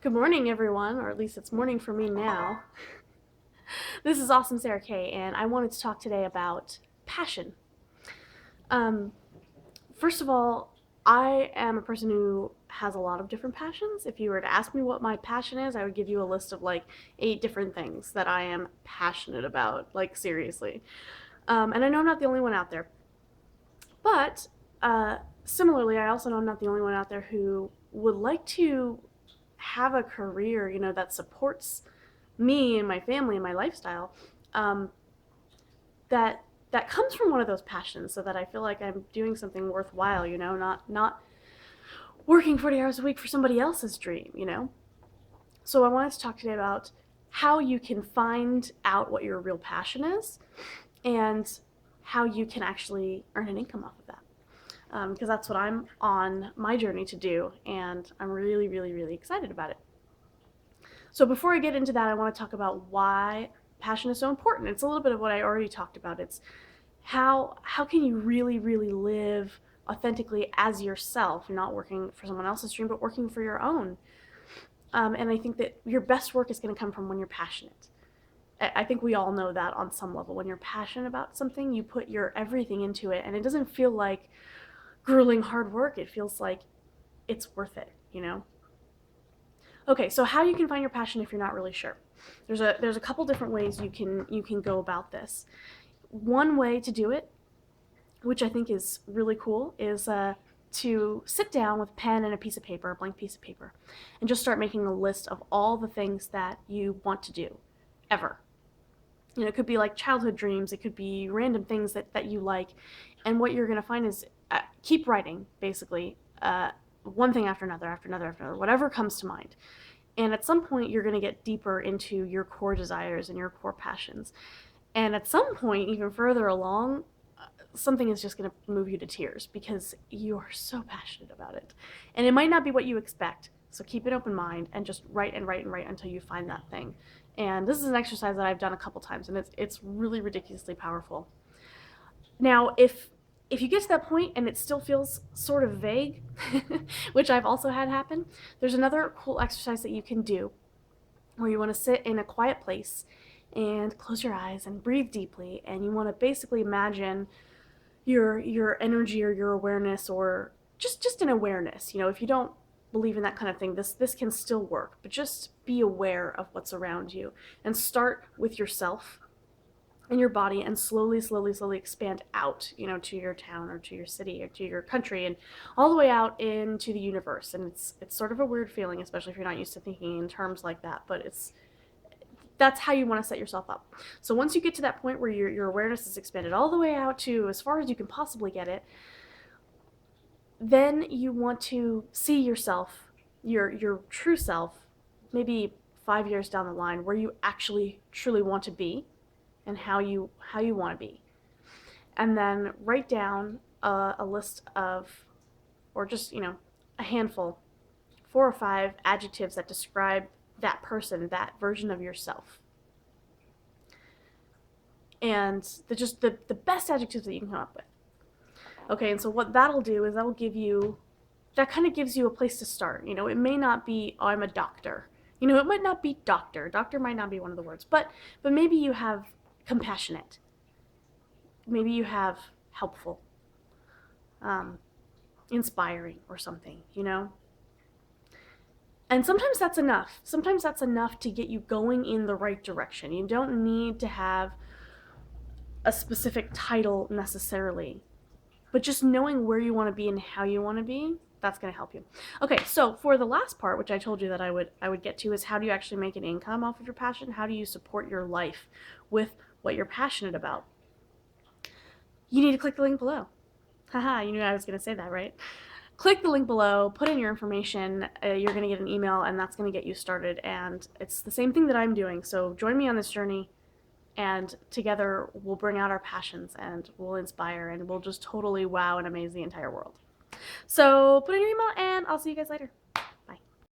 Good morning, everyone, or at least it's morning for me now. This is Awesome Sarah Kay, and I wanted to talk today about passion. Um, First of all, I am a person who has a lot of different passions. If you were to ask me what my passion is, I would give you a list of like 8 different things that I am passionate about, like seriously. And I know I'm not the only one out there. But similarly, I also know I'm not the only one out there who would like to have a career, that supports me and my family and my lifestyle, um, that that comes from one of those passions, so that I feel like I'm doing something worthwhile, not working 40 hours a week for somebody else's dream. So I wanted to talk today about how you can find out what your real passion is and how you can actually earn an income off of that. Because that's what I'm on my journey to do, and I'm really, really, really excited about it. So before I get into that, I want to talk about why passion is so important. It's a little bit of what I already talked about. It's how can you really, really live authentically as yourself. You're not working for someone else's dream, but working for your own. And I think that your best work is going to come from when you're passionate. I think we all know that on some level. When you're passionate about something, you put your everything into it, and it doesn't feel like grueling hard work. It feels like it's worth it. Okay, so how you can find your passion if you're not really sure. There's a couple different ways you can go about this. One way to do it, which I think is really cool, is to sit down with a pen and a piece of paper, a blank piece of paper, and just start making a list of all the things that you want to do, ever. It could be like childhood dreams, it could be random things that you like, and what you're going to find is keep writing, basically, one thing after another, after another, after another, whatever comes to mind. And at some point, you're going to get deeper into your core desires and your core passions. And at some point, even further along, something is just going to move you to tears because you are so passionate about it. And it might not be what you expect. So keep an open mind and just write and write and write until you find that thing. And this is an exercise that I've done a couple times, and it's really ridiculously powerful. Now, if you get to that point and it still feels sort of vague, which I've also had happen, there's another cool exercise that you can do where you want to sit in a quiet place and close your eyes and breathe deeply, and you want to basically imagine your energy or your awareness, or just an awareness. If you don't believe in that kind of thing, this can still work, but just be aware of what's around you and start with yourself and your body, and slowly, slowly, slowly expand out, to your town or to your city or to your country, and all the way out into the universe. And it's sort of a weird feeling, especially if you're not used to thinking in terms like that, but that's how you want to set yourself up. So once you get to that point where your awareness is expanded all the way out to as far as you can possibly get it, then you want to see yourself, your true self, maybe 5 years down the line, where you actually truly want to be and how you want to be. And then write down a list of, or just, a handful, 4 or 5 adjectives that describe that person, that version of yourself. And the best adjectives that you can come up with. Okay, and so what that'll do is that kind of gives you a place to start. It may not be, oh, I'm a doctor. It might not be doctor. Doctor might not be one of the words, but maybe you have compassionate. Maybe you have helpful, um, inspiring, or something. And sometimes that's enough. Sometimes that's enough to get you going in the right direction. You don't need to have a specific title necessarily, but just knowing where you want to be and how you want to be, that's going to help you. Okay, so for the last part, which I told you that I would get to, is how do you actually make an income off of your passion? How do you support your life with what you're passionate about? You need to click the link below. Haha, you knew I was going to say that, right? Click the link below, put in your information, you're going to get an email, and that's going to get you started. And it's the same thing that I'm doing, so join me on this journey, and together we'll bring out our passions, and we'll inspire, and we'll just totally wow and amaze the entire world. So put in your email, and I'll see you guys later.